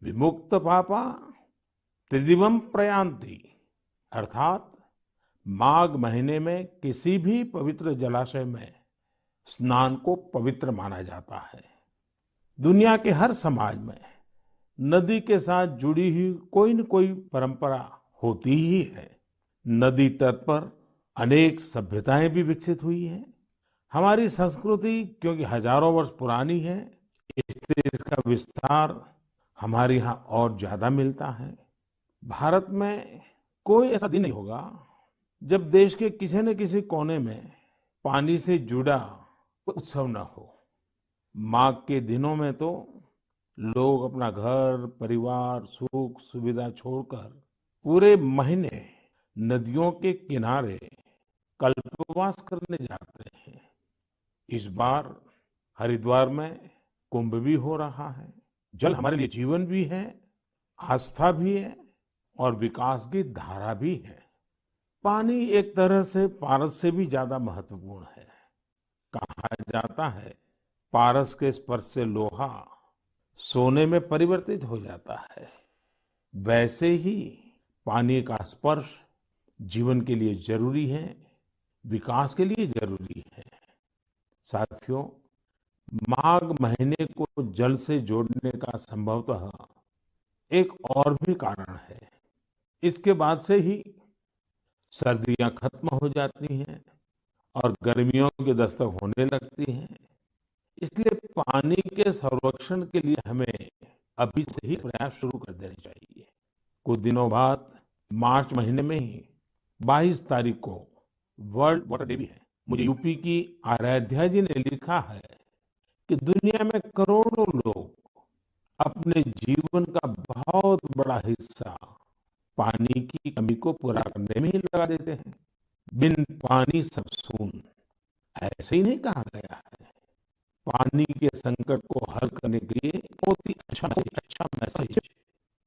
विमुक्त पापा त्रिदिवम प्रयान्ति। अर्थात माघ महीने में किसी भी पवित्र जलाशय में स्नान को पवित्र माना जाता है। दुनिया के हर समाज में नदी के साथ जुड़ी हुई कोई न कोई परंपरा होती ही है। नदी तट पर अनेक सभ्यताएं भी विकसित हुई हैं। हमारी संस्कृति क्योंकि हजारों वर्ष पुरानी है, इसलिए इसका विस्तार हमारे यहाँ और ज्यादा मिलता है। भारत में कोई ऐसा दिन नहीं होगा जब देश के किसी न किसी कोने में पानी से जुड़ा कोई उत्सव न हो। माघ के दिनों में तो लोग अपना घर, परिवार, सुख सुविधा छोड़कर पूरे महीने नदियों के किनारे कल्पवास करने जाते हैं। इस बार हरिद्वार में कुंभ भी हो रहा है। जल हमारे लिए जीवन भी है, आस्था भी है और विकास की धारा भी है। पानी एक तरह से पारस से भी ज्यादा महत्वपूर्ण है। कहा जाता है, पारस के स्पर्श से लोहा सोने में परिवर्तित हो जाता है। वैसे ही पानी का स्पर्श जीवन के लिए जरूरी है, विकास के लिए जरूरी है। साथियों, माघ महीने को जल से जोड़ने का संभवतः एक और भी कारण है। इसके बाद से ही सर्दियां खत्म हो जाती हैं और गर्मियों की दस्तक होने लगती है। इसलिए पानी के संरक्षण के लिए हमें अभी से ही प्रयास शुरू कर देने चाहिए। कुछ दिनों बाद मार्च महीने में ही 22 तारीख को वर्ल्ड वाटर डे भी है। मुझे यूपी की आराध्या जी ने लिखा है कि दुनिया में करोड़ों लोग अपने जीवन का बहुत बड़ा हिस्सा पानी की कमी को पूरा करने में ही लगा देते हैं। बिन पानी सब सून, ऐसे ही नहीं कहा गया है। पानी के संकट को हल करने के लिए बहुत ही अच्छा मैसेज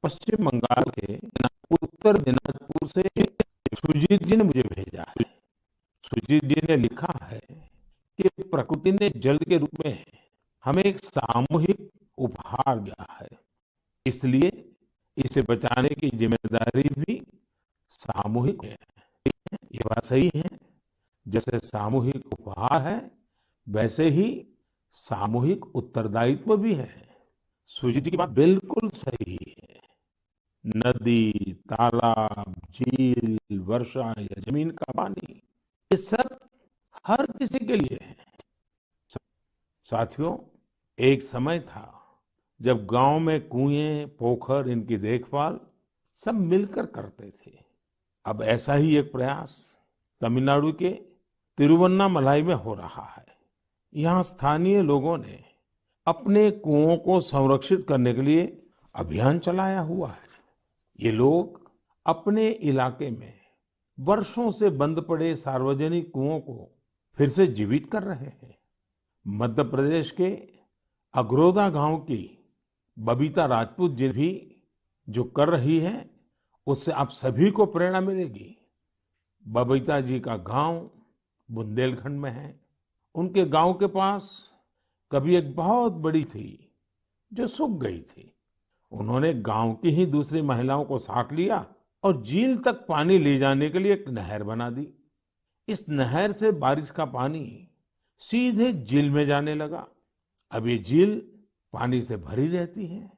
पश्चिम बंगाल के उत्तर दिनाजपुर से सुजीत जी ने मुझे भेजा है। सुजीत जी ने लिखा है कि प्रकृति ने जल के रूप में हमें एक सामूहिक उपहार दिया है, इसलिए इसे बचाने की जिम्मेदारी भी सामूहिक है। ये बात सही है। जैसे सामूहिक उपहार है, वैसे ही सामूहिक उत्तरदायित्व भी है। सुजीत जी की बात बिल्कुल सही है। नदी, तालाब, झील, वर्षा या जमीन का पानी, ये सब हर किसी के लिए है। साथियों, एक समय था जब गांव में कुएं, पोखर, इनकी देखभाल सब मिलकर करते थे। अब ऐसा ही एक प्रयास तमिलनाडु के तिरुवन्नामलाई में हो रहा है। यहाँ स्थानीय लोगों ने अपने कुओं को संरक्षित करने के लिए अभियान चलाया हुआ है। ये लोग अपने इलाके में वर्षों से बंद पड़े सार्वजनिक कुओं को फिर से जीवित कर रहे हैं। मध्य प्रदेश के अगरोदा गांव की बबीता राजपूत जी भी जो कर रही है, उससे आप सभी को प्रेरणा मिलेगी। बबीता जी का गांव बुंदेलखंड में है। उनके गांव के पास कभी एक बहुत बड़ी थी जो सूख गई थी। उन्होंने गांव की ही दूसरी महिलाओं को साथ लिया और झील तक पानी ले जाने के लिए एक नहर बना दी। इस नहर से बारिश का पानी सीधे झील में जाने लगा। अब ये झील पानी से भरी रहती है।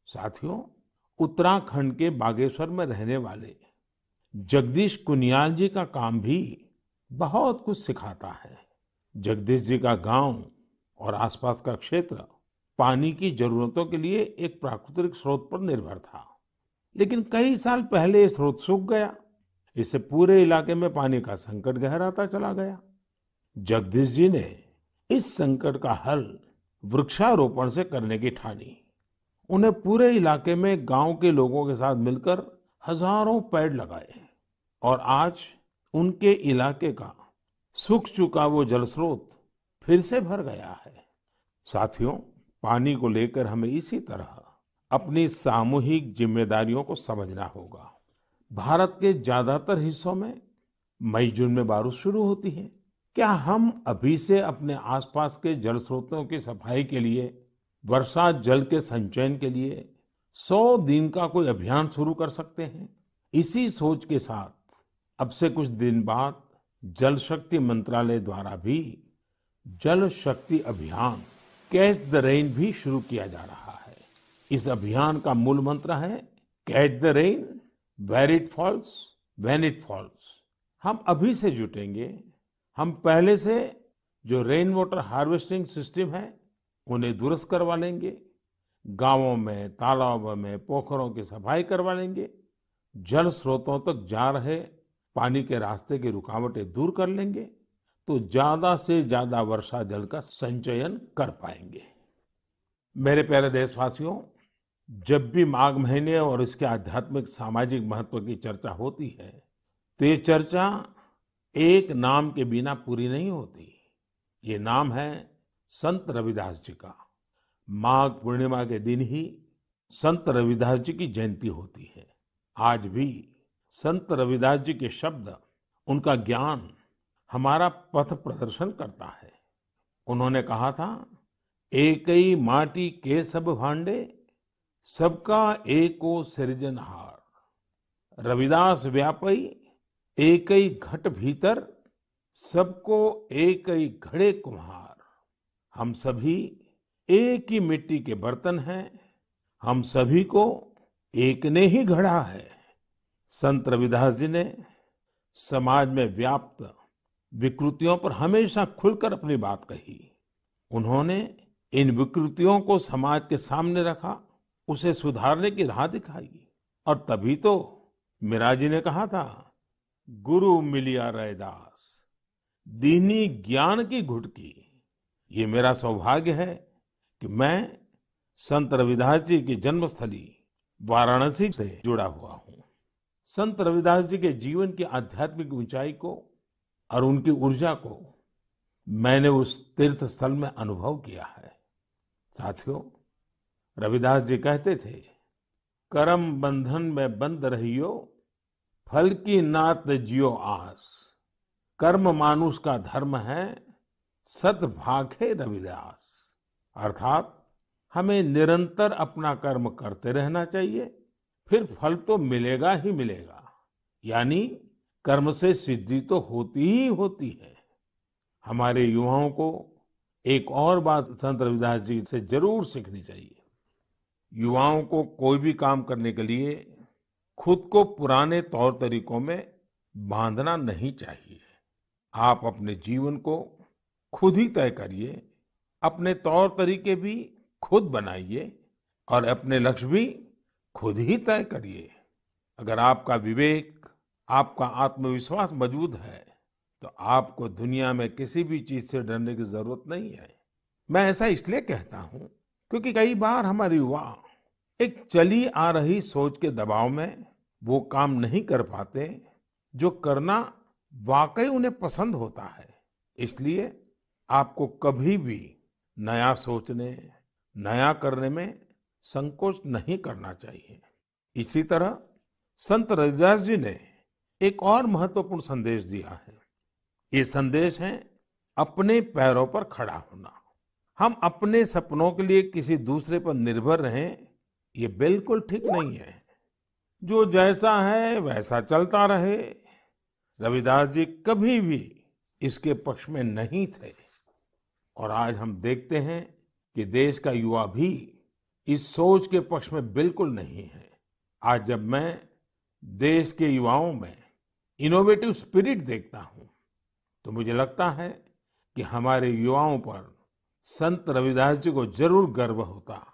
साथियों, उत्तराखंड के बागेश्वर में रहने वाले जगदीश कुनियाल जी का काम भी बहुत कुछ सिखाता है। जगदीश जी का गांव और आसपास का क्षेत्र पानी की जरूरतों के लिए एक प्राकृतिक स्रोत पर निर्भर था, लेकिन कई साल पहले ये स्रोत सूख गया। इससे पूरे इलाके में पानी का संकट गहराता चला गया। जगदीश जी ने इस संकट का हल वृक्षारोपण से करने की ठानी। उन्हें पूरे इलाके में गांव के लोगों के साथ मिलकर हजारों पेड़ लगाए और आज उनके इलाके का सूख चुका वो जल स्रोत फिर से भर गया है। साथियों, पानी को लेकर हमें इसी तरह अपनी सामूहिक जिम्मेदारियों को समझना होगा। भारत के ज्यादातर हिस्सों में मई जून में बारिश शुरू होती है। क्या हम अभी से अपने आसपास के जल स्रोतों की सफाई के लिए, वर्षा जल के संचयन के लिए 100 दिन का कोई अभियान शुरू कर सकते हैं। इसी सोच के साथ अब से कुछ दिन बाद जल शक्ति मंत्रालय द्वारा भी जल शक्ति अभियान कैच द रेन भी शुरू किया जा रहा है। इस अभियान का मूल मंत्र है catch the rain where it falls when it falls. हम अभी से जुटेंगे, हम पहले से जो रेन वाटर हार्वेस्टिंग सिस्टम है उन्हें दुरुस्त करवा लेंगे, गांवों में तालाबों में पोखरों की सफाई करवा लेंगे, जल स्रोतों तक जा रहे पानी के रास्ते की रुकावटें दूर कर लेंगे, तो ज्यादा से ज्यादा वर्षा जल का संचयन कर पाएंगे। मेरे प्यारे देशवासियों, जब भी माघ महीने और इसके आध्यात्मिक सामाजिक महत्व की चर्चा होती है तो ये चर्चा एक नाम के बिना पूरी नहीं होती। ये नाम है संत रविदास जी का। माघ पूर्णिमा के दिन ही संत रविदास जी की जयंती होती है। आज भी संत रविदास जी के शब्द, उनका ज्ञान हमारा पथ प्रदर्शन करता है। उन्होंने कहा था, एकई माटी के सब भांडे, सबका एको सृजनहार। रविदास व्यापई एकई घट भीतर, सबको एकई घड़े कुम्हार। हम सभी एक ही मिट्टी के बर्तन हैं, हम सभी को एक ने ही गढ़ा है। संत रविदास जी ने समाज में व्याप्त विकृतियों पर हमेशा खुलकर अपनी बात कही। उन्होंने इन विकृतियों को समाज के सामने रखा, उसे सुधारने की राह दिखाई। और तभी तो मीरा जी ने कहा था, गुरु मिलिया रैदास दीनी ज्ञान की घुटकी। ये मेरा सौभाग्य है कि मैं संत रविदास जी की जन्मस्थली वाराणसी से जुड़ा हुआ हूँ। संत रविदास जी के जीवन की आध्यात्मिक ऊंचाई को और उनकी ऊर्जा को मैंने उस तीर्थ स्थल में अनुभव किया है। साथियों, रविदास जी कहते थे, करम बंधन में बंद रहियो, फल की नात जियो आस। कर्म मानुष का धर्म है, सत भाखे रविदास। अर्थात हमें निरंतर अपना कर्म करते रहना चाहिए, फिर फल तो मिलेगा ही मिलेगा। यानी कर्म से सिद्धि तो होती ही होती है। हमारे युवाओं को एक और बात संत रविदास जी से जरूर सीखनी चाहिए। युवाओं को कोई भी काम करने के लिए खुद को पुराने तौर तरीकों में बांधना नहीं चाहिए। आप अपने जीवन को खुद ही तय करिए, अपने तौर तरीके भी खुद बनाइए और अपने लक्ष्य भी खुद ही तय करिए। अगर आपका विवेक, आपका आत्मविश्वास मजबूत है तो आपको दुनिया में किसी भी चीज से डरने की जरूरत नहीं है। मैं ऐसा इसलिए कहता हूं क्योंकि कई बार हमारे युवा एक चली आ रही सोच के दबाव में वो काम नहीं कर पाते जो करना वाकई उन्हें पसंद होता है। इसलिए आपको कभी भी नया सोचने, नया करने में संकोच नहीं करना चाहिए। इसी तरह संत रविदास जी ने एक और महत्वपूर्ण संदेश दिया है। ये संदेश है अपने पैरों पर खड़ा होना। हम अपने सपनों के लिए किसी दूसरे पर निर्भर रहें, ये बिल्कुल ठीक नहीं है। जो जैसा है वैसा चलता रहे, रविदास जी कभी भी इसके पक्ष में नहीं थे। और आज हम देखते हैं कि देश का युवा भी इस सोच के पक्ष में बिल्कुल नहीं है। आज जब मैं देश के युवाओं में इनोवेटिव स्पिरिट देखता हूं तो मुझे लगता है कि हमारे युवाओं पर संत रविदास जी को जरूर गर्व होता।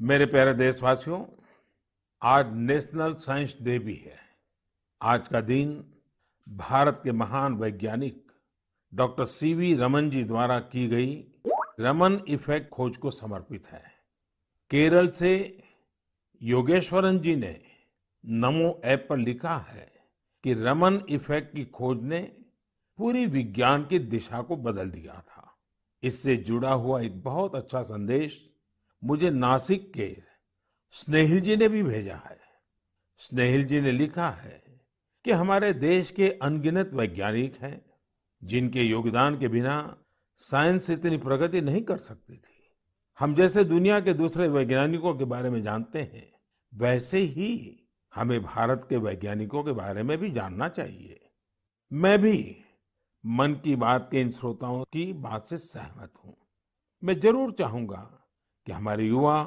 मेरे प्यारे देशवासियों, आज नेशनल साइंस डे भी है। आज का दिन भारत के महान वैज्ञानिक डॉक्टर सीवी रमन जी द्वारा की गई रमन इफेक्ट खोज को समर्पित है। केरल से योगेश्वरन जी ने नमो ऐप पर लिखा है कि रमन इफेक्ट की खोज ने पूरी विज्ञान की दिशा को बदल दिया था। इससे जुड़ा हुआ एक बहुत अच्छा संदेश मुझे नासिक के स्नेहिल जी ने भी भेजा है। स्नेहिल जी ने लिखा है कि हमारे देश के अनगिनत वैज्ञानिक हैं जिनके योगदान के बिना साइंस इतनी प्रगति नहीं कर सकती थी। हम जैसे दुनिया के दूसरे वैज्ञानिकों के बारे में जानते हैं, वैसे ही हमें भारत के वैज्ञानिकों के बारे में भी जानना चाहिए। मैं भी मन की बात के इन श्रोताओं की बात से सहमत हूँ। मैं जरूर चाहूंगा कि हमारे युवा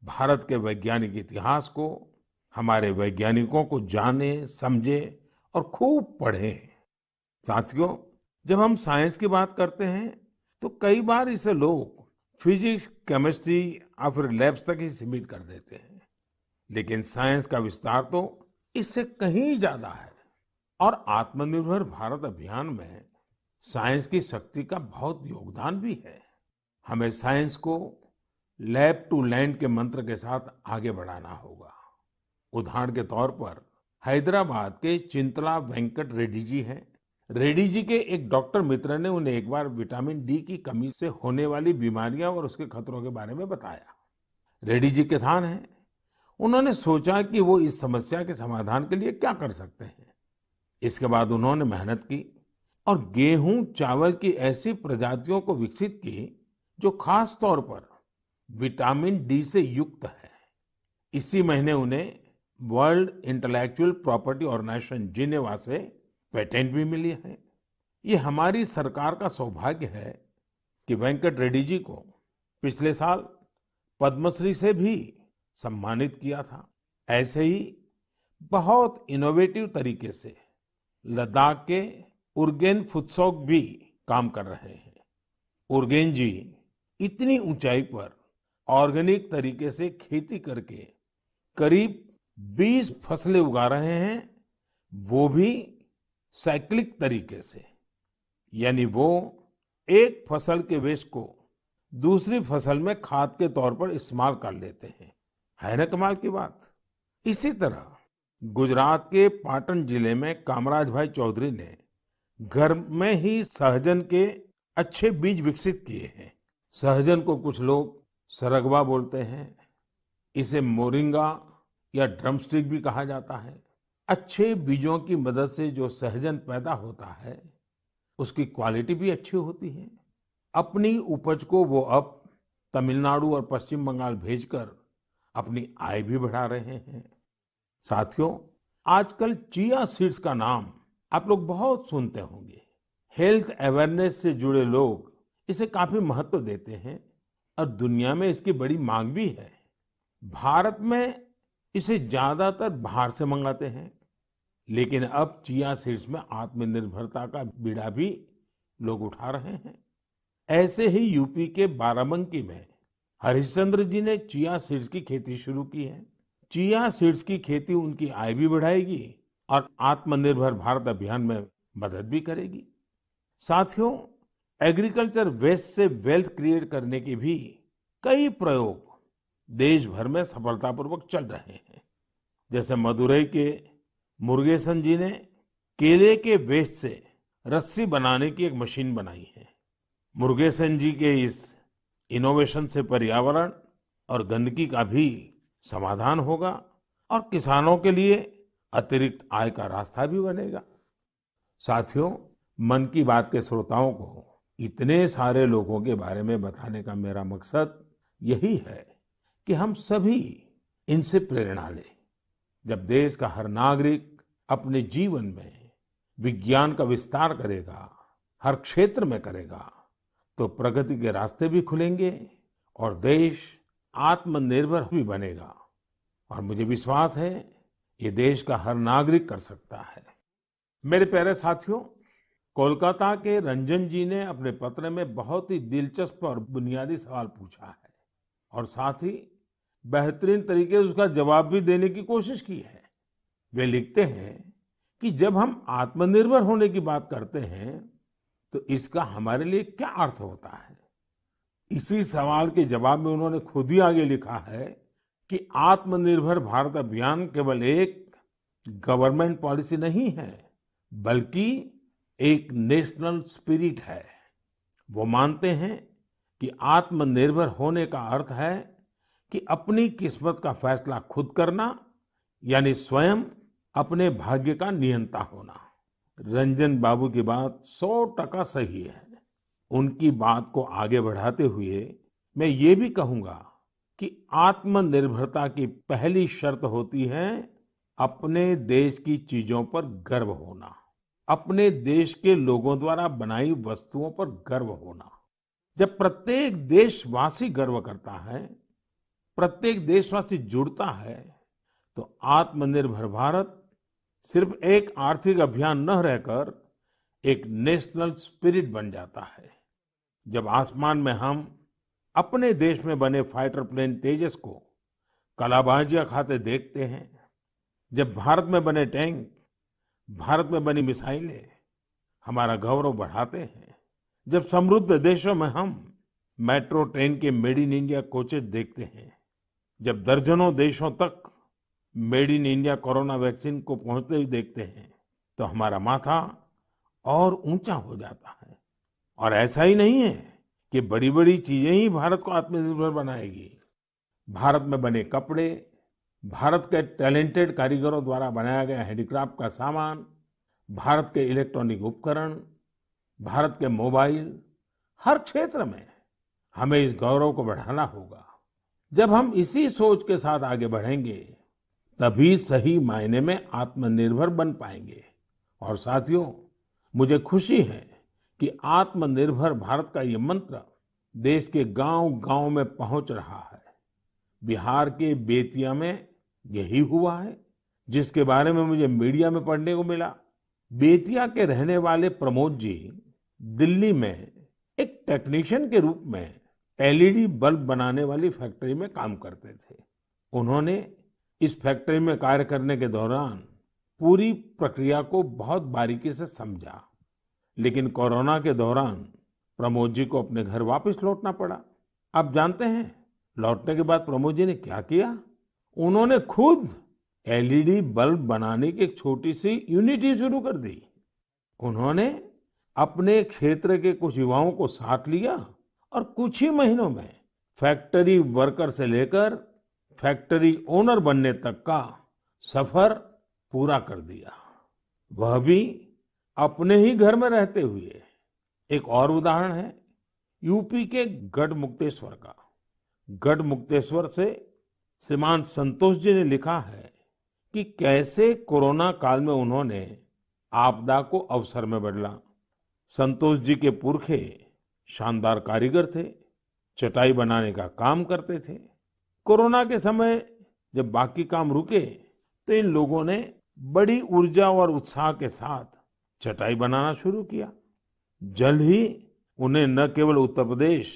भारत के वैज्ञानिक इतिहास को, हमारे वैज्ञानिकों को जाने, समझे और खूब पढ़ें। साथियों, जब हम साइंस की बात करते हैं तो कई बार इसे लोग फिजिक्स, केमिस्ट्री या फिर लैब्स तक ही सीमित कर देते हैं। लेकिन साइंस का विस्तार तो इससे कहीं ज्यादा है। और आत्मनिर्भर भारत अभियान में साइंस की शक्ति का बहुत योगदान भी है। हमें साइंस को लैब टू लैंड के मंत्र के साथ आगे बढ़ाना होगा। उदाहरण के तौर पर हैदराबाद के चिंतला वेंकट रेड्डी जी हैं। रेड्डी जी के एक डॉक्टर मित्र ने उन्हें एक बार विटामिन डी की कमी से होने वाली बीमारियां और उसके खतरों के बारे में बताया। रेड्डी जी किसान हैं। उन्होंने सोचा कि वो इस समस्या के समाधान के लिए क्या कर सकते हैं। इसके बाद उन्होंने मेहनत की और गेहूं चावल की ऐसी प्रजातियों को विकसित की जो खास तौर पर विटामिन डी से युक्त है। इसी महीने उन्हें World Intellectual Property Organization Geneva से पेटेंट भी मिली है। ये हमारी सरकार का सौभाग्य है कि वेंकट रेड्डी जी को पिछले साल पद्मश्री से भी सम्मानित किया था। ऐसे ही बहुत इनोवेटिव तरीके से लद्दाख के उरगेन फुत्सौग भी काम कर रहे हैं। उरगेन जी इतनी ऊंचाई पर ऑर्गेनिक तरीके से खेती करके करीब 20 फसलें उगा रहे हैं, वो भी साइक्लिक तरीके से। यानी वो एक फसल के वेस्ट को दूसरी फसल में खाद के तौर पर इस्तेमाल कर लेते हैं। है ना कमाल की बात। इसी तरह गुजरात के पाटन जिले में कामराज भाई चौधरी ने घर में ही सहजन के अच्छे बीज विकसित किए हैं। सहजन को कुछ लोग सरगवा बोलते हैं, इसे मोरिंगा या ड्रमस्टिक भी कहा जाता है। अच्छे बीजों की मदद से जो सहजन पैदा होता है, उसकी क्वालिटी भी अच्छी होती है। अपनी उपज को वो अब तमिलनाडु और पश्चिम बंगाल भेजकर अपनी आय भी बढ़ा रहे हैं। साथियों, आजकल चिया सीड्स का नाम आप लोग बहुत सुनते होंगे। हेल्थ अवेयरनेस से जुड़े लोग इसे काफी महत्व देते हैं और दुनिया में इसकी बड़ी मांग भी है। भारत में इसे ज्यादातर बाहर से मंगाते हैं, लेकिन अब चिया सीड्स में आत्मनिर्भरता का बीड़ा भी लोग उठा रहे हैं। ऐसे ही यूपी के बाराबंकी में हरिश्चंद्र जी ने चिया सीड्स की खेती शुरू की है। चिया सीड्स की खेती उनकी आय भी बढ़ाएगी और आत्मनिर्भर भारत अभियान में मदद भी करेगी। साथियों, एग्रीकल्चर वेस्ट से वेल्थ क्रिएट करने के भी कई प्रयोग देश भर में सफलतापूर्वक चल रहे हैं। जैसे मदुरई के मुरुगेसन जी ने केले के वेस्ट से रस्सी बनाने की एक मशीन बनाई है। मुरुगेसन जी के इस इनोवेशन से पर्यावरण और गंदगी का भी समाधान होगा और किसानों के लिए अतिरिक्त आय का रास्ता भी बनेगा। साथियों, मन की बात के श्रोताओं को इतने सारे लोगों के बारे में बताने का मेरा मकसद यही है कि हम सभी इनसे प्रेरणा लें। जब देश का हर नागरिक अपने जीवन में विज्ञान का विस्तार करेगा, हर क्षेत्र में करेगा, तो प्रगति के रास्ते भी खुलेंगे और देश आत्मनिर्भर भी बनेगा। और मुझे विश्वास है ये देश का हर नागरिक कर सकता है। मेरे प्यारे साथियों, कोलकाता के रंजन जी ने अपने पत्र में बहुत ही दिलचस्प और बुनियादी सवाल पूछा है और साथ ही बेहतरीन तरीके से उसका जवाब भी देने की कोशिश की है। वे लिखते हैं कि जब हम आत्मनिर्भर होने की बात करते हैं तो इसका हमारे लिए क्या अर्थ होता है। इसी सवाल के जवाब में उन्होंने खुद ही आगे लिखा है कि आत्मनिर्भर भारत अभियान केवल एक गवर्नमेंट पॉलिसी नहीं है, बल्कि एक नेशनल स्पिरिट है। वो मानते हैं कि आत्मनिर्भर होने का अर्थ है कि अपनी किस्मत का फैसला खुद करना, यानी स्वयं अपने भाग्य का नियंता होना। रंजन बाबू की बात 100% सही है। उनकी बात को आगे बढ़ाते हुए मैं ये भी कहूंगा कि आत्मनिर्भरता की पहली शर्त होती है अपने देश की चीजों पर गर्व होना, अपने देश के लोगों द्वारा बनाई वस्तुओं पर गर्व होना। जब प्रत्येक देशवासी गर्व करता है, प्रत्येक देशवासी जुड़ता है, तो आत्मनिर्भर भारत सिर्फ एक आर्थिक अभियान न रहकर एक नेशनल स्पिरिट बन जाता है। जब आसमान में हम अपने देश में बने फाइटर प्लेन तेजस को कलाबाजियां खाते देखते हैं, जब भारत में बने टैंक, भारत में बनी मिसाइलें हमारा गौरव बढ़ाते हैं, जब समृद्ध देशों में हम मेट्रो ट्रेन के मेड इन इंडिया कोचेस देखते हैं, जब दर्जनों देशों तक made in India corona vaccine को पहुंचते हुए देखते हैं, तो हमारा माथा और ऊंचा हो जाता है। और ऐसा ही नहीं है कि बड़ी बड़ी चीजें ही भारत को आत्मनिर्भर बनाएगी। भारत में बने कपड़े, भारत के टैलेंटेड कारीगरों द्वारा बनाया गया हैंडीक्राफ्ट का सामान, भारत के इलेक्ट्रॉनिक उपकरण, भारत के मोबाइल, हर क्षेत्र में हमें इस गौरव को बढ़ाना होगा। जब हम इसी सोच के साथ आगे बढ़ेंगे, तभी सही मायने में आत्मनिर्भर बन पाएंगे। और साथियों, मुझे खुशी है कि आत्मनिर्भर भारत का ये मंत्र देश के गांव-गांव में पहुंच रहा है। बिहार के बेतिया में यही हुआ है, जिसके बारे में मुझे मीडिया में पढ़ने को मिला। बेतिया के रहने वाले प्रमोद जी दिल्ली में एक टेक्नीशियन के रूप में एलईडी बल्ब बनाने वाली फैक्ट्री में काम करते थे। उन्होंने इस फैक्ट्री में कार्य करने के दौरान पूरी प्रक्रिया को बहुत बारीकी से समझा, लेकिन कोरोना के दौरान प्रमोद जी को अपने घर वापस लौटना पड़ा। आप जानते हैं, लौटने के बाद प्रमोद जी ने क्या किया? उन्होंने खुद एलईडी बल्ब बनाने की एक छोटी सी यूनिट ही शुरू कर दी। उन्होंने अपने क्षेत्र के कुछ युवाओं को साथ लिया और कुछ ही महीनों में फैक्ट्री वर्कर से लेकर फैक्ट्री ओनर बनने तक का सफर पूरा कर दिया, वह भी अपने ही घर में रहते हुए। एक और उदाहरण है यूपी के गढ़मुक्तेश्वर का। गढ़मुक्तेश्वर से श्रीमान संतोष जी ने लिखा है कि कैसे कोरोना काल में उन्होंने आपदा को अवसर में बदला। संतोष जी के पुरखे शानदार कारीगर थे, चटाई बनाने का काम करते थे। कोरोना के समय जब बाकी काम रुके, तो इन लोगों ने बड़ी ऊर्जा और उत्साह के साथ चटाई बनाना शुरू किया। जल्द ही उन्हें न केवल उत्तर प्रदेश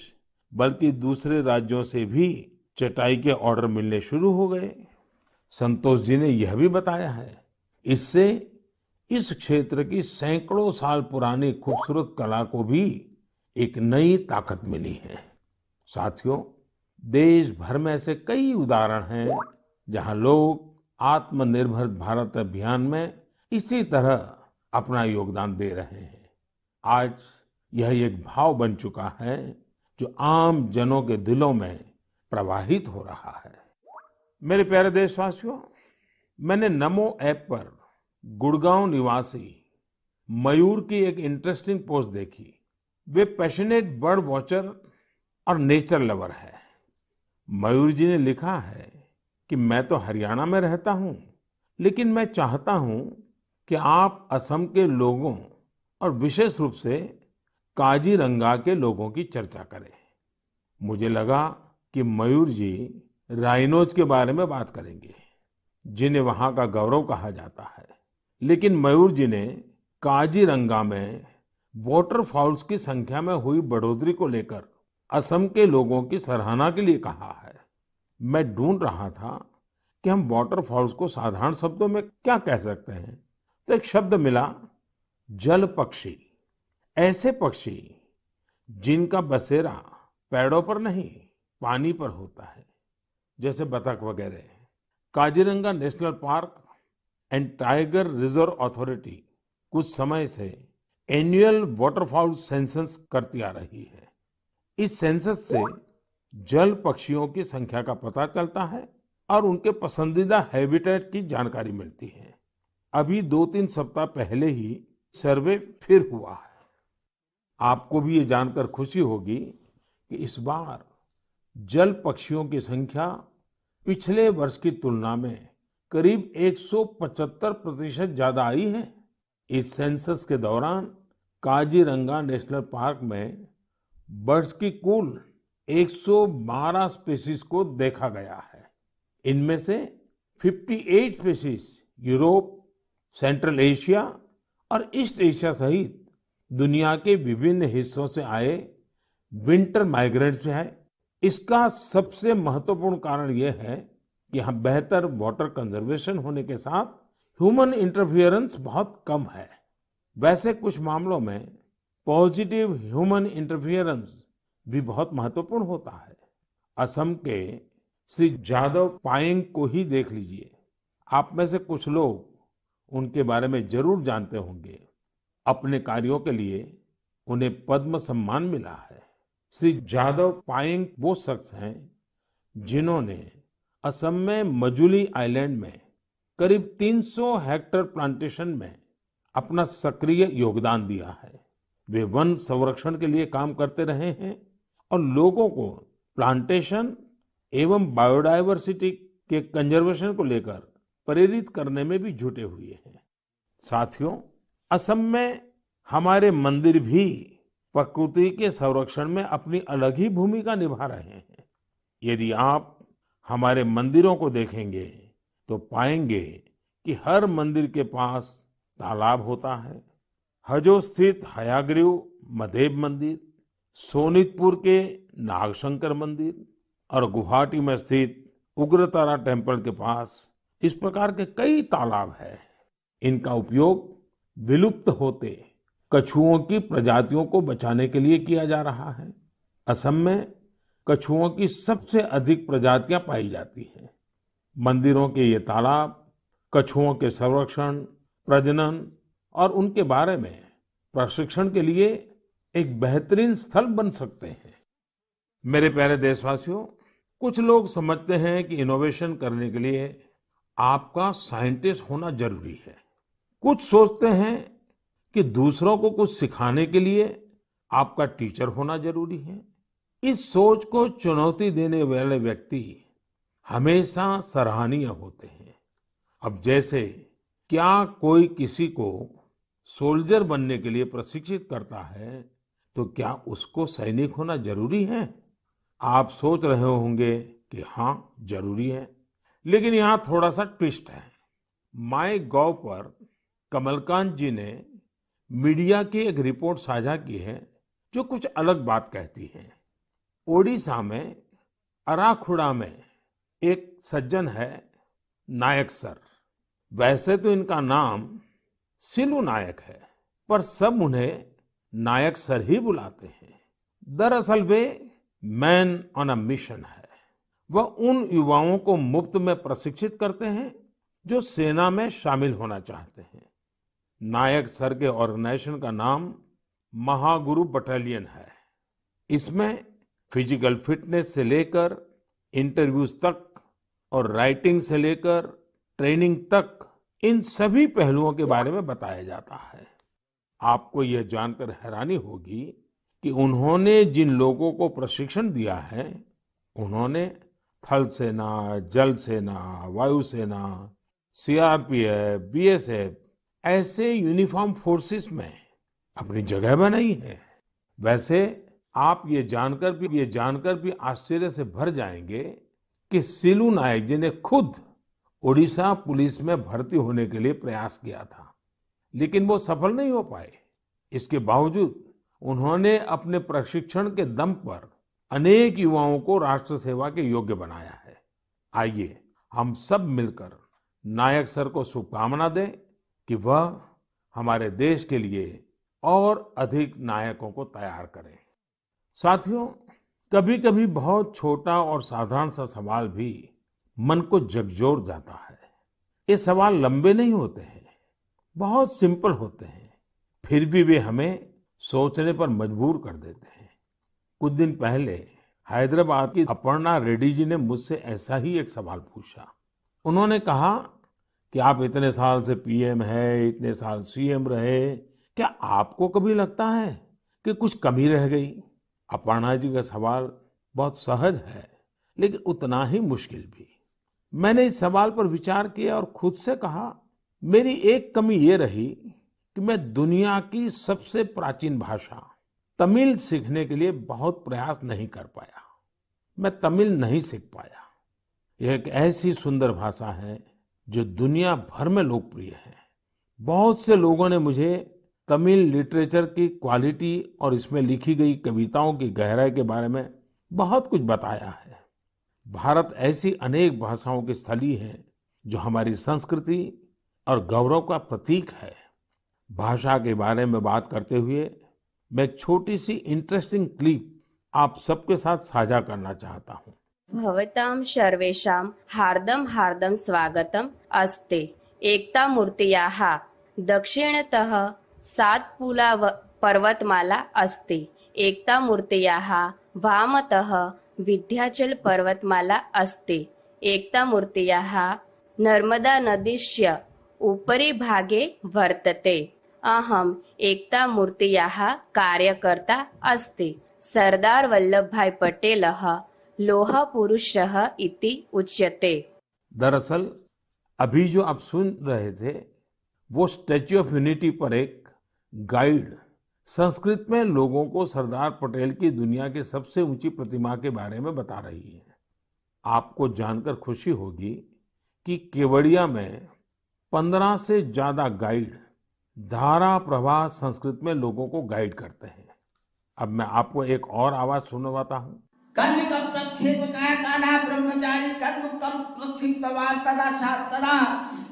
बल्कि दूसरे राज्यों से भी चटाई के ऑर्डर मिलने शुरू हो गए। संतोष जी ने यह भी बताया है, इससे इस क्षेत्र की सैकड़ों साल पुरानी खूबसूरत कला को भी एक नई ताकत मिली है। साथियों, देश भर में ऐसे कई उदाहरण हैं जहां लोग आत्मनिर्भर भारत अभियान में इसी तरह अपना योगदान दे रहे हैं। आज यह एक भाव बन चुका है जो आम जनों के दिलों में प्रवाहित हो रहा है। मेरे प्यारे देशवासियों, मैंने नमो ऐप पर गुड़गांव निवासी मयूर की एक इंटरेस्टिंग पोस्ट देखी। वे पैशनेट बर्ड वॉचर और नेचर लवर है। मयूर जी ने लिखा है कि मैं तो हरियाणा में रहता हूं, लेकिन मैं चाहता हूं कि आप असम के लोगों और विशेष रूप से काजीरंगा के लोगों की चर्चा करें। मुझे लगा कि मयूर जी राइनोज के बारे में बात करेंगे, जिन्हें वहां का गौरव कहा जाता है। लेकिन मयूर जी ने काजीरंगा में वाटरफॉल्स की संख्या में हुई बढ़ोतरी को लेकर असम के लोगों की सराहना के लिए कहा है। मैं ढूंढ रहा था कि हम वाटरफॉल्स को साधारण शब्दों में क्या कह सकते हैं, तो एक शब्द मिला, जल पक्षी। ऐसे पक्षी जिनका बसेरा पेड़ों पर नहीं पानी पर होता है, जैसे बतख वगैरह। Kaziranga national park and tiger reserve authority कुछ समय से एनुअल वाटरफॉल सेंसस करती आ रही है। इस सेंसस से जल पक्षियों की संख्या का पता चलता है और उनके पसंदीदा हैबिटेट की जानकारी मिलती है। अभी 2-3 सप्ताह पहले ही सर्वे फिर हुआ है। आपको भी ये जानकर खुशी होगी कि इस बार जल पक्षियों की संख्या पिछले वर्ष की तुलना में करीब 175% ज्यादा आई है। इस सेंसस के दौरान काजीरंगा नेशनल पार्क में बर्ड्स की कुल 112 स्पीशीज को देखा गया है। इनमें से 58 स्पीशीज यूरोप, सेंट्रल एशिया और ईस्ट एशिया सहित दुनिया के विभिन्न हिस्सों से आए विंटर माइग्रेंट्स है। इसका सबसे महत्वपूर्ण कारण यह है कि यहाँ बेहतर वाटर कंजर्वेशन होने के साथ ह्यूमन इंटरफेरेंस बहुत कम है। वैसे कुछ मामलों में पॉजिटिव ह्यूमन इंटरफेरेंस भी बहुत महत्वपूर्ण होता है। असम के श्री जादव पायेंग को ही देख लीजिए। आप में से कुछ लोग उनके बारे में जरूर जानते होंगे। अपने कार्यों के लिए उन्हें पद्म सम्मान मिला है। श्री जादव पायेंग वो शख्स हैं जिन्होंने असम में मजुली आइलैंड में करीब 300 हेक्टेयर प्लांटेशन में अपना सक्रिय योगदान दिया है। वे वन संरक्षण के लिए काम करते रहे हैं और लोगों को प्लांटेशन एवं बायोडायवर्सिटी के कंजर्वेशन को लेकर प्रेरित करने में भी जुटे हुए हैं। साथियों, असम में हमारे मंदिर भी प्रकृति के संरक्षण में अपनी अलग ही भूमिका निभा रहे हैं। यदि आप हमारे मंदिरों को देखेंगे तो पाएंगे कि हर मंदिर के पास तालाब होता है। हजो स्थित हयाग्रीव मधेब मंदिर, सोनितपुर के नागशंकर मंदिर और गुवाहाटी में स्थित उग्रतारा टेम्पल के पास इस प्रकार के कई तालाब हैं। इनका उपयोग विलुप्त होते कछुओं की प्रजातियों को बचाने के लिए किया जा रहा है। असम में कछुओं की सबसे अधिक प्रजातियां पाई जाती हैं। मंदिरों के ये तालाब कछुओं के संरक्षण, प्रजनन और उनके बारे में प्रशिक्षण के लिए एक बेहतरीन स्थल बन सकते हैं। मेरे प्यारे देशवासियों, कुछ लोग समझते हैं कि इनोवेशन करने के लिए आपका साइंटिस्ट होना जरूरी है। कुछ सोचते हैं कि दूसरों को कुछ सिखाने के लिए आपका टीचर होना जरूरी है। इस सोच को चुनौती देने वाले व्यक्ति हमेशा सराहनीय होते हैं। अब जैसे क्या कोई किसी को सोल्जर बनने के लिए प्रशिक्षित करता है तो क्या उसको सैनिक होना जरूरी है? आप सोच रहे होंगे कि हाँ, जरूरी है। लेकिन यहाँ थोड़ा सा ट्विस्ट है। माय गॉव पर कमलकांत जी ने मीडिया की एक रिपोर्ट साझा की है जो कुछ अलग बात कहती है। ओडिशा में अराखुड़ा में एक सज्जन है, नायक सर। वैसे तो इनका नाम सिलू नायक है, पर सब उन्हें नायक सर ही बुलाते हैं। दरअसल वे मैन ऑन अ मिशन है। वह उन युवाओं को मुफ्त में प्रशिक्षित करते हैं जो सेना में शामिल होना चाहते हैं। नायक सर के ऑर्गेनाइजेशन का नाम महागुरु बटालियन है। इसमें फिजिकल फिटनेस से लेकर इंटरव्यूज तक और राइटिंग से लेकर ट्रेनिंग तक इन सभी पहलुओं के बारे में बताया जाता है। आपको यह जानकर हैरानी होगी कि उन्होंने जिन लोगों को प्रशिक्षण दिया है, उन्होंने थल सेना, जल सेना, वायुसेना, सीआरपीएफ, बीएसएफ ऐसे यूनिफॉर्म फोर्सेस में अपनी जगह बनाई है। वैसे आप ये जानकर भी आश्चर्य से भर जाएंगे कि सिलू नायक जी ने खुद ओडिशा पुलिस में भर्ती होने के लिए प्रयास किया था, लेकिन वो सफल नहीं हो पाए। इसके बावजूद उन्होंने अपने प्रशिक्षण के दम पर अनेक युवाओं को राष्ट्र सेवा के योग्य बनाया है। आइए हम सब मिलकर नायक सर को शुभकामना दें कि वह हमारे देश के लिए और अधिक नायकों को तैयार करें। साथियों, कभी-कभी बहुत छोटा और साधारण सा सवाल भी मन को झकझोर जाता है। ये सवाल लंबे नहीं होते हैं, बहुत सिंपल होते हैं, फिर भी वे हमें सोचने पर मजबूर कर देते हैं। कुछ दिन पहले हैदराबाद की अपर्णा रेड्डी जी ने मुझसे ऐसा ही एक सवाल पूछा। उन्होंने कहा कि आप इतने साल से पीएम है, इतने साल सीएम रहे, क्या आपको कभी लगता है कि कुछ कमी रह गई? अपर्णा जी का सवाल बहुत सहज है, लेकिन उतना ही मुश्किल भी। मैंने इस सवाल पर विचार किया और खुद से कहा, मेरी एक कमी ये रही कि मैं दुनिया की सबसे प्राचीन भाषा तमिल सीखने के लिए बहुत प्रयास नहीं कर पाया। मैं तमिल नहीं सीख पाया। यह एक ऐसी सुंदर भाषा है जो दुनिया भर में लोकप्रिय है। बहुत से लोगों ने मुझे तमिल लिटरेचर की क्वालिटी और इसमें लिखी गई कविताओं की गहराई के बारे में बहुत कुछ बताया है। भारत ऐसी अनेक भाषाओं की स्थली है जो हमारी संस्कृति और गौरव का प्रतीक है। भाषा के बारे में बात करते हुए मैं एक छोटी सी इंटरेस्टिंग क्लिप आप सबके साथ साझा करना चाहता हूँ। भवतां सर्वेषां हार्दं हार्दं स्वागतम् अस्ति। एकता मूर्त्याः दक्षिणतः सातपुला पर्वतमाला अस्ति। एकता मूर्त्याः वामतः विन्ध्याचल पर्वतमाला अस्ति। एकता मूर्त्याः नर्मदा नदीस्य उपरि भागे वर्तते। अहम् एकता मूर्त्याः कार्यकर्ता अस्ति। सरदार वल्लभभाई पटेलः लोह पुरुषः इति उच्यते। दरअसल अभी जो आप सुन रहे थे वो स्टैच्यू ऑफ यूनिटी पर एक गाइड संस्कृत में लोगों को सरदार पटेल की दुनिया की सबसे ऊंची प्रतिमा के बारे में बता रही है। आपको जानकर खुशी होगी कि केवड़िया में 15 से ज्यादा गाइड धारा प्रवाह संस्कृत में लोगों को गाइड करते हैं। अब मैं आपको एक और आवाज सुनवाता हूँ। कन्निकं प्रक्षेपकाय कान्हा ब्रह्मचारी कन्दुकं प्रक्षिप्तवान् तदा शान्तदा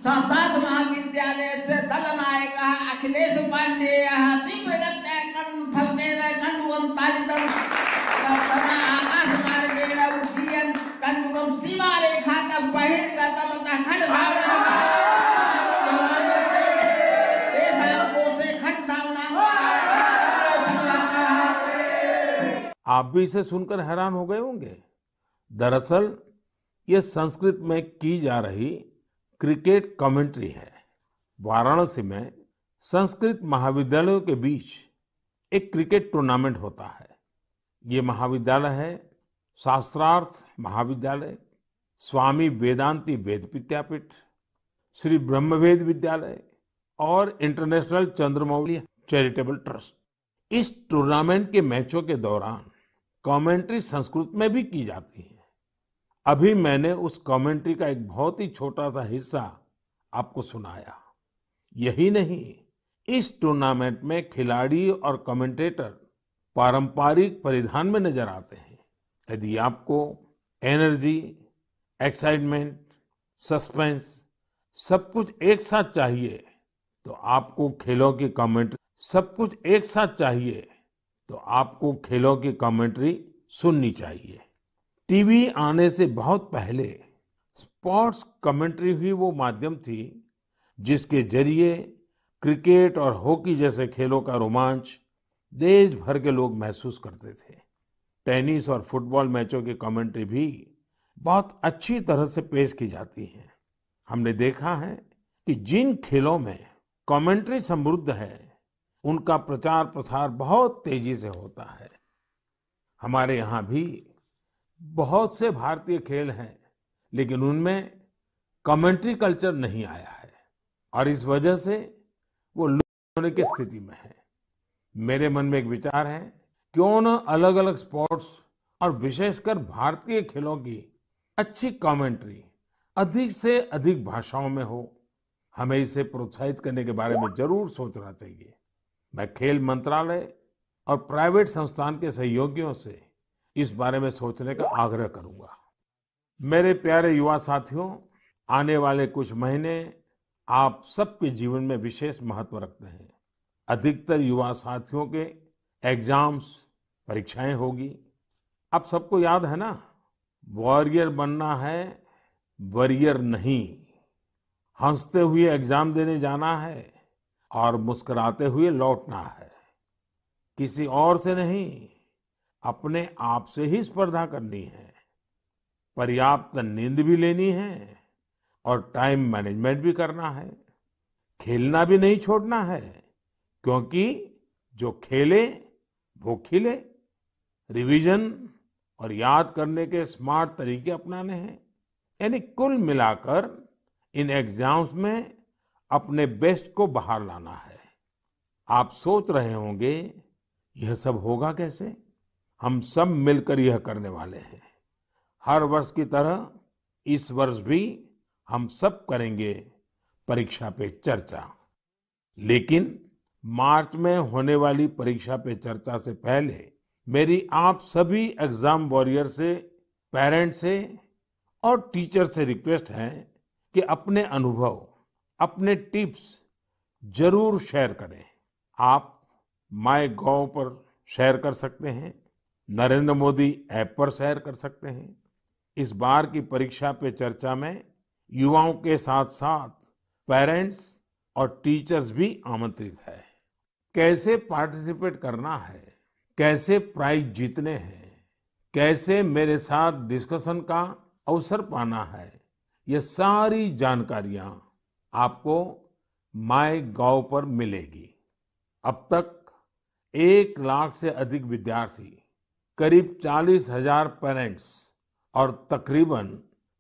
संस्कृत महाविद्यालयस्य दलनायकः अखिलेश पाण्डेयः तीव्रगत्या कण्ठफलकेन कन्दुकं ताडितं तदा आकाशमार्गेण उड्डीयन् कन्दुकं सीमारेखातः बहिर्गतवतः खड्गधावनम् तेषां कोशे खड्गधावनम्। आप भी इसे सुनकर हैरान हो गए होंगे। दरअसल ये संस्कृत में की जा रही क्रिकेट कमेंट्री है। वाराणसी में संस्कृत महाविद्यालयों के बीच एक क्रिकेट टूर्नामेंट होता है। ये महाविद्यालय है शास्त्रार्थ महाविद्यालय, स्वामी वेदांती वेद विद्यापीठ, श्री ब्रह्मवेद विद्यालय और इंटरनेशनल चंद्रमौली चैरिटेबल ट्रस्ट। इस टूर्नामेंट के मैचों के दौरान कमेंट्री संस्कृत में भी की जाती है। अभी मैंने उस कमेंट्री का एक बहुत ही छोटा सा हिस्सा आपको सुनाया। यही नहीं, इस टूर्नामेंट में खिलाड़ी और कमेंटेटर पारंपरिक परिधान में नजर आते हैं। यदि आपको एनर्जी, एक्साइटमेंट, सस्पेंस सब कुछ एक साथ चाहिए तो आपको खेलों की कमेंट्री सुननी चाहिए। टीवी आने से बहुत पहले स्पोर्ट्स कमेंट्री ही वो माध्यम थी जिसके जरिए क्रिकेट और हॉकी जैसे खेलों का रोमांच देश भर के लोग महसूस करते थे। टेनिस और फुटबॉल मैचों की कमेंट्री भी बहुत अच्छी तरह से पेश की जाती है। हमने देखा है कि जिन खेलों में कमेंट्री समृद्ध है उनका प्रचार प्रसार बहुत तेजी से होता है। हमारे यहाँ भी बहुत से भारतीय खेल हैं, लेकिन उनमें कमेंट्री कल्चर नहीं आया है और इस वजह से वो लुप्त होने की स्थिति में है। मेरे मन में एक विचार है, क्यों न अलग अलग स्पोर्ट्स और विशेषकर भारतीय खेलों की अच्छी कमेंट्री अधिक से अधिक भाषाओं में हो। हमें इसे प्रोत्साहित करने के बारे में जरूर सोचना चाहिए। मैं खेल मंत्रालय और प्राइवेट संस्थान के सहयोगियों से इस बारे में सोचने का आग्रह करूंगा। मेरे प्यारे युवा साथियों, आने वाले कुछ महीने आप सबके जीवन में विशेष महत्व रखते हैं। अधिकतर युवा साथियों के एग्जाम्स, परीक्षाएं होगी। आप सबको याद है ना, वॉरियर बनना है, वरियर नहीं। हंसते हुए एग्जाम देने जाना है और मुस्कुराते हुए लौटना है। किसी और से नहीं, अपने आप से ही स्पर्धा करनी है। पर्याप्त नींद भी लेनी है और टाइम मैनेजमेंट भी करना है। खेलना भी नहीं छोड़ना है, क्योंकि जो खेले वो खिले। रिवीजन और याद करने के स्मार्ट तरीके अपनाने हैं। यानी कुल मिलाकर इन एग्जाम्स में अपने बेस्ट को बाहर लाना है। आप सोच रहे होंगे यह सब होगा कैसे? हम सब मिलकर यह करने वाले हैं। हर वर्ष की तरह इस वर्ष भी हम सब करेंगे परीक्षा पे चर्चा। लेकिन मार्च में होने वाली परीक्षा पे चर्चा से पहले मेरी आप सभी एग्जाम वॉरियर से, पेरेंट्स से और टीचर से रिक्वेस्ट है कि अपने अनुभव, अपने टिप्स जरूर शेयर करें। आप माय गॉव पर शेयर कर सकते हैं, नरेंद्र मोदी ऐप पर शेयर कर सकते हैं। इस बार की परीक्षा पे चर्चा में युवाओं के साथ साथ पेरेंट्स और टीचर्स भी आमंत्रित है। कैसे पार्टिसिपेट करना है, कैसे प्राइज जीतने हैं, कैसे मेरे साथ डिस्कशन का अवसर पाना है, ये सारी जानकारियां आपको माय गॉव पर मिलेगी। अब तक 1 लाख से अधिक विद्यार्थी, करीब 40,000 पेरेंट्स और तकरीबन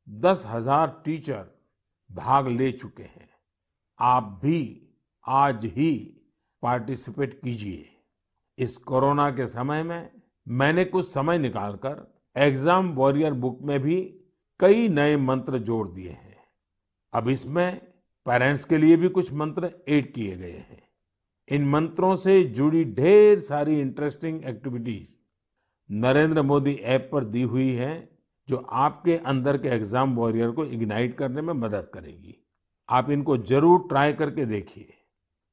10,000 टीचर भाग ले चुके हैं। आप भी आज ही पार्टिसिपेट कीजिए। इस कोरोना के समय में मैंने कुछ समय निकालकर एग्जाम वॉरियर बुक में भी कई नए मंत्र जोड़ दिए हैं। अब इसमें पेरेंट्स के लिए भी कुछ मंत्र ऐड किए गए हैं। इन मंत्रों से जुड़ी ढेर सारी interesting activities Narendra Modi app पर दी हुई है, जो आपके अंदर के एग्जाम वॉरियर को इग्नाइट करने में मदद करेगी। आप इनको जरूर ट्राई करके देखिए।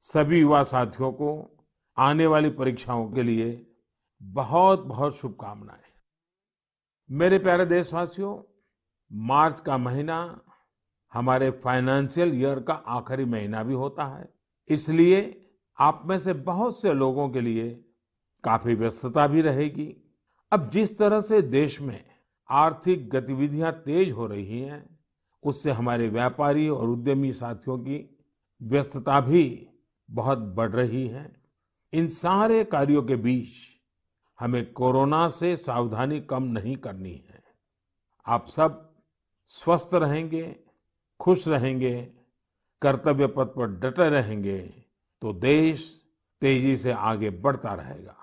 सभी युवा साथियों को आने वाली परीक्षाओं के लिए बहुत बहुत शुभकामनाएं। मेरे प्यारे देशवासियों, मार्च का महीना हमारे फाइनेंशियल ईयर का आखिरी महीना भी होता है। इसलिए आप में से बहुत से लोगों के लिए काफी व्यस्तता भी रहेगी। अब जिस तरह से देश में आर्थिक गतिविधियां तेज हो रही हैं, उससे हमारे व्यापारी और उद्यमी साथियों की व्यस्तता भी बहुत बढ़ रही है। इन सारे कार्यों के बीच हमें कोरोना से सावधानी कम नहीं करनी है। आप सब स्वस्थ रहेंगे, खुश रहेंगे, कर्तव्य पथ पर डटे रहेंगे तो देश तेजी से आगे बढ़ता रहेगा।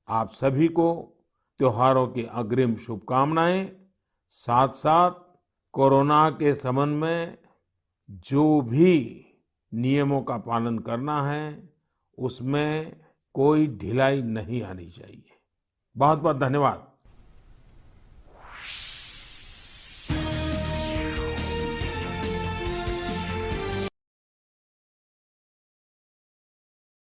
आप सभी को त्योहारों की अग्रिम शुभकामनाएं। साथ साथ कोरोना के संबंध में जो भी नियमों का पालन करना है, उसमें कोई ढिलाई नहीं आनी चाहिए। बहुत बहुत धन्यवाद।